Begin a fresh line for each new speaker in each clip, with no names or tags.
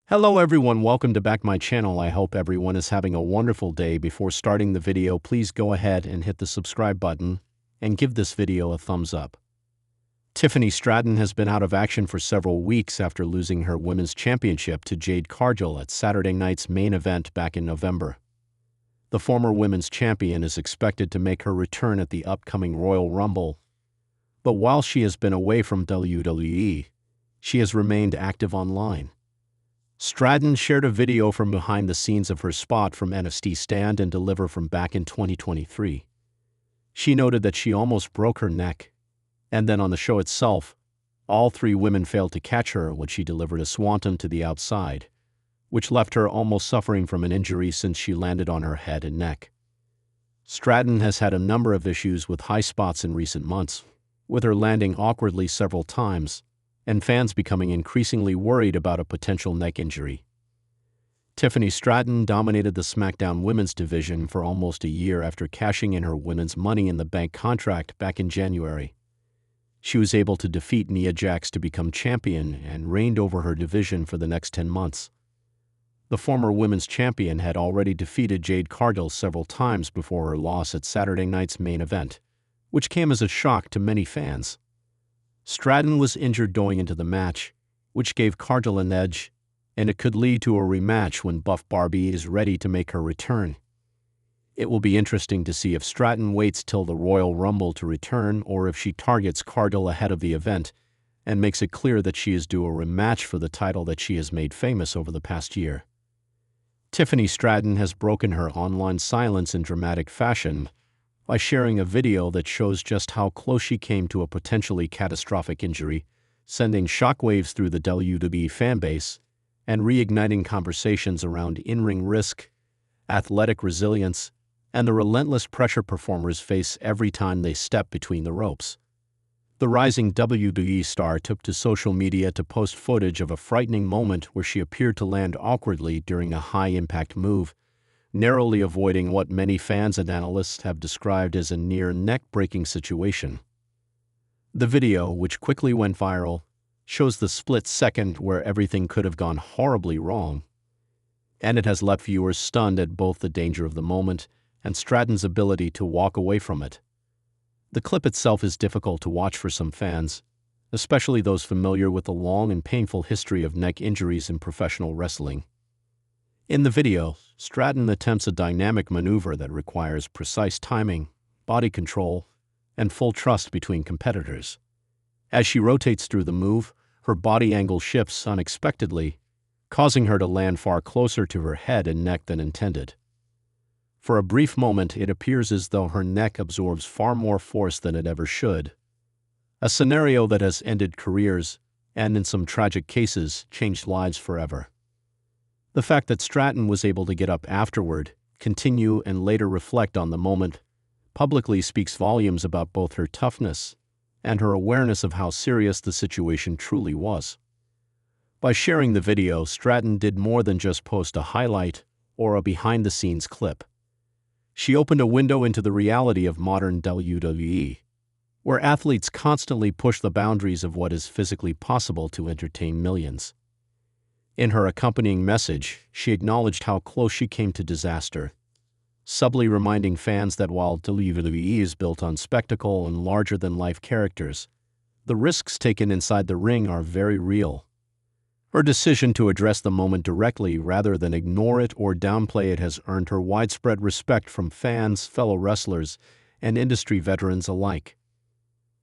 Hello everyone, welcome to back my channel. I hope everyone is having a wonderful day. Before starting the video, please go ahead and hit the subscribe button and give this video a thumbs up. Tiffany Stratton has been out of action for several weeks after losing her women's championship to Jade Cargill at Saturday night's main event back in November. The former women's champion is expected to make her return at the upcoming Royal Rumble, but while she has been away from WWE, she has remained active online. Stratton shared a video from behind the scenes of her spot from NXT Stand and Deliver from back in 2023. She noted that she almost broke her neck, and then on the show itself, all three women failed to catch her when she delivered a swanton to the outside, which left her almost suffering from an injury since she landed on her head and neck. Stratton has had a number of issues with high spots in recent months, with her landing awkwardly several times, and fans becoming increasingly worried about a potential neck injury. Tiffany Stratton dominated the SmackDown Women's division for almost a year after cashing in her women's Money in the Bank contract back in January. She was able to defeat Nia Jax to become champion and reigned over her division for the next 10 months. The former women's champion had already defeated Jade Cargill several times before her loss at Saturday night's main event, which came as a shock to many fans. Stratton was injured going into the match, which gave Cargill an edge, and it could lead to a rematch when Buff Barbie is ready to make her return. It will be interesting to see if Stratton waits till the Royal Rumble to return or if she targets Cargill ahead of the event and makes it clear that she is due a rematch for the title that she has made famous over the past year. Tiffany Stratton has broken her online silence in dramatic fashion by sharing a video that shows just how close she came to a potentially catastrophic injury, sending shockwaves through the WWE fanbase and reigniting conversations around in-ring risk, athletic resilience, and the relentless pressure performers face every time they step between the ropes. The rising WWE star took to social media to post footage of a frightening moment where she appeared to land awkwardly during a high-impact move, narrowly avoiding what many fans and analysts have described as a near neck-breaking situation. The video, which quickly went viral, shows the split second where everything could have gone horribly wrong, and it has left viewers stunned at both the danger of the moment and Stratton's ability to walk away from it. The clip itself is difficult to watch for some fans, especially those familiar with the long and painful history of neck injuries in professional wrestling. In the video, Stratton attempts a dynamic maneuver that requires precise timing, body control, and full trust between competitors. As she rotates through the move, her body angle shifts unexpectedly, causing her to land far closer to her head and neck than intended. For a brief moment, it appears as though her neck absorbs far more force than it ever should, a scenario that has ended careers and, in some tragic cases, changed lives forever. The fact that Stratton was able to get up afterward, continue, and later reflect on the moment publicly speaks volumes about both her toughness and her awareness of how serious the situation truly was. By sharing the video, Stratton did more than just post a highlight or a behind-the-scenes clip. She opened a window into the reality of modern WWE, where athletes constantly push the boundaries of what is physically possible to entertain millions. In her accompanying message, she acknowledged how close she came to disaster, subtly reminding fans that while WWE is built on spectacle and larger-than-life characters, the risks taken inside the ring are very real. Her decision to address the moment directly rather than ignore it or downplay it has earned her widespread respect from fans, fellow wrestlers, and industry veterans alike.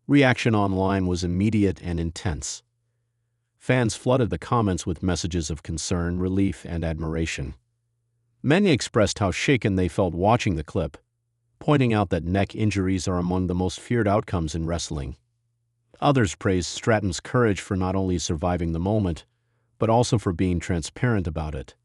Reaction online was immediate and intense. Fans flooded the comments with messages of concern, relief, and admiration. Many expressed how shaken they felt watching the clip, pointing out that neck injuries are among the most feared outcomes in wrestling. Others praised Stratton's courage for not only surviving the moment, but also for being transparent about it.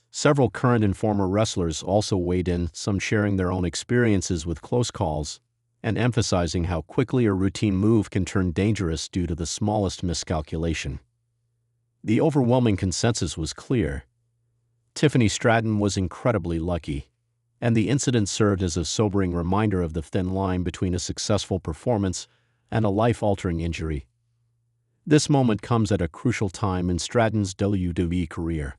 Several current and former wrestlers also weighed in, some sharing their own experiences with close calls, and emphasizing how quickly a routine move can turn dangerous due to the smallest miscalculation. The overwhelming consensus was clear. Tiffany Stratton was incredibly lucky, and the incident served as a sobering reminder of the thin line between a successful performance and a life-altering injury. This moment comes at a crucial time in Stratton's WWE career.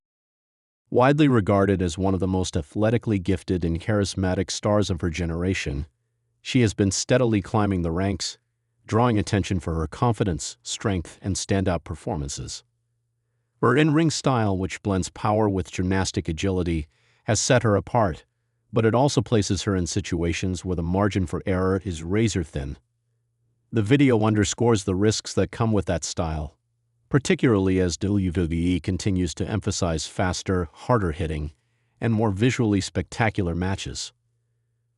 Widely regarded as one of the most athletically gifted and charismatic stars of her generation, she has been steadily climbing the ranks, drawing attention for her confidence, strength, and standout performances. Her in-ring style, which blends power with gymnastic agility, has set her apart, but it also places her in situations where the margin for error is razor-thin. The video underscores the risks that come with that style, particularly as WWE continues to emphasize faster, harder hitting, and more visually spectacular matches.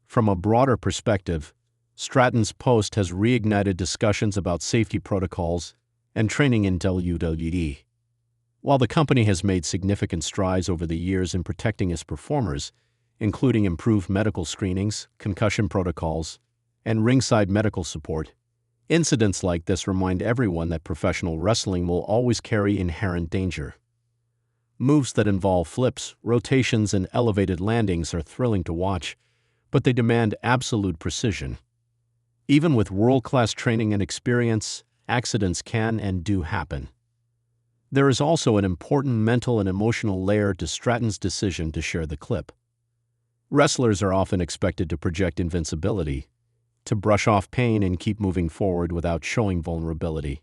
From a broader perspective, Stratton's post has reignited discussions about safety protocols and training in WWE. While the company has made significant strides over the years in protecting its performers, including improved medical screenings, concussion protocols, and ringside medical support, incidents like this remind everyone that professional wrestling will always carry inherent danger. Moves that involve flips, rotations, and elevated landings are thrilling to watch, but they demand absolute precision. Even with world-class training and experience, accidents can and do happen. There is also an important mental and emotional layer to Stratton's decision to share the clip. Wrestlers are often expected to project invincibility, to brush off pain and keep moving forward without showing vulnerability.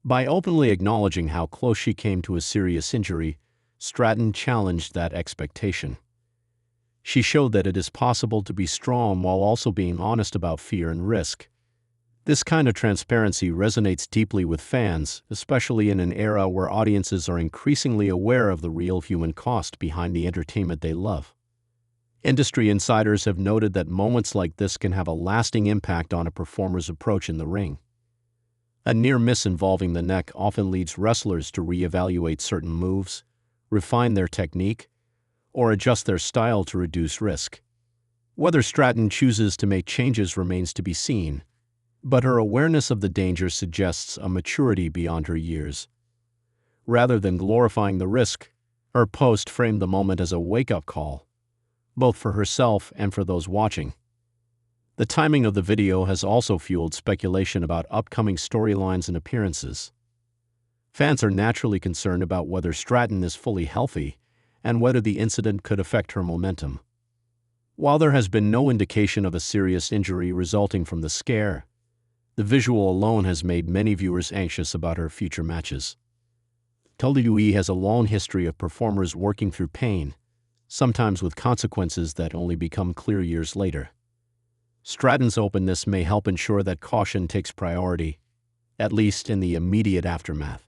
By openly acknowledging how close she came to a serious injury, Stratton challenged that expectation. She showed that it is possible to be strong while also being honest about fear and risk. This kind of transparency resonates deeply with fans, especially in an era where audiences are increasingly aware of the real human cost behind the entertainment they love. Industry insiders have noted that moments like this can have a lasting impact on a performer's approach in the ring. A near miss involving the neck often leads wrestlers to reevaluate certain moves, refine their technique, or adjust their style to reduce risk. Whether Stratton chooses to make changes remains to be seen, but her awareness of the danger suggests a maturity beyond her years. Rather than glorifying the risk, her post framed the moment as a wake-up call, both for herself and for those watching. The timing of the video has also fueled speculation about upcoming storylines and appearances. Fans are naturally concerned about whether Stratton is fully healthy and whether the incident could affect her momentum. While there has been no indication of a serious injury resulting from the scare, the visual alone has made many viewers anxious about her future matches. WWE has a long history of performers working through pain, sometimes with consequences that only become clear years later. Stratton's openness may help ensure that caution takes priority, at least in the immediate aftermath.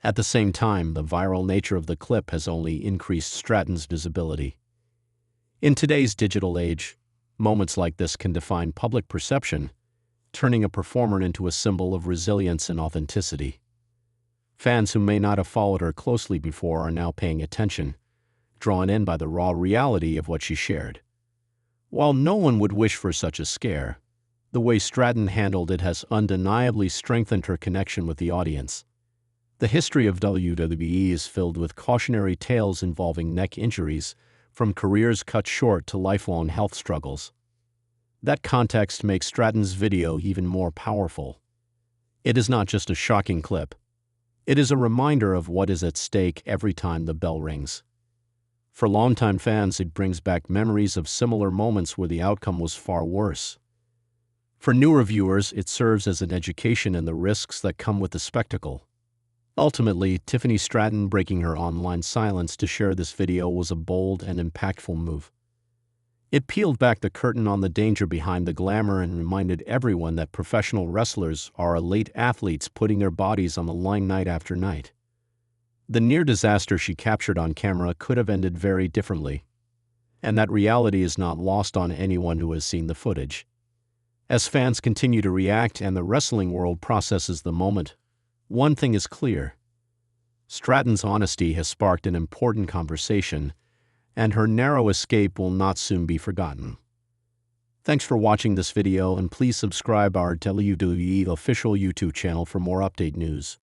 At the same time, the viral nature of the clip has only increased Stratton's visibility. In today's digital age, moments like this can define public perception, turning a performer into a symbol of resilience and authenticity. Fans who may not have followed her closely before are now paying attention, drawn in by the raw reality of what she shared. While no one would wish for such a scare, the way Stratton handled it has undeniably strengthened her connection with the audience. The history of WWE is filled with cautionary tales involving neck injuries, from careers cut short to lifelong health struggles. That context makes Stratton's video even more powerful. It is not just a shocking clip. It is a reminder of what is at stake every time the bell rings. For longtime fans, it brings back memories of similar moments where the outcome was far worse. For newer viewers, it serves as an education in the risks that come with the spectacle. Ultimately, Tiffany Stratton breaking her online silence to share this video was a bold and impactful move. It peeled back the curtain on the danger behind the glamour and reminded everyone that professional wrestlers are elite athletes putting their bodies on the line night after night. The near disaster she captured on camera could have ended very differently, and that reality is not lost on anyone who has seen the footage. As fans continue to react and the wrestling world processes the moment, one thing is clear. Stratton's honesty has sparked an important conversation, and her narrow escape will not soon be forgotten. Thanks for watching this video, and please subscribe our WWE official YouTube channel for more update news.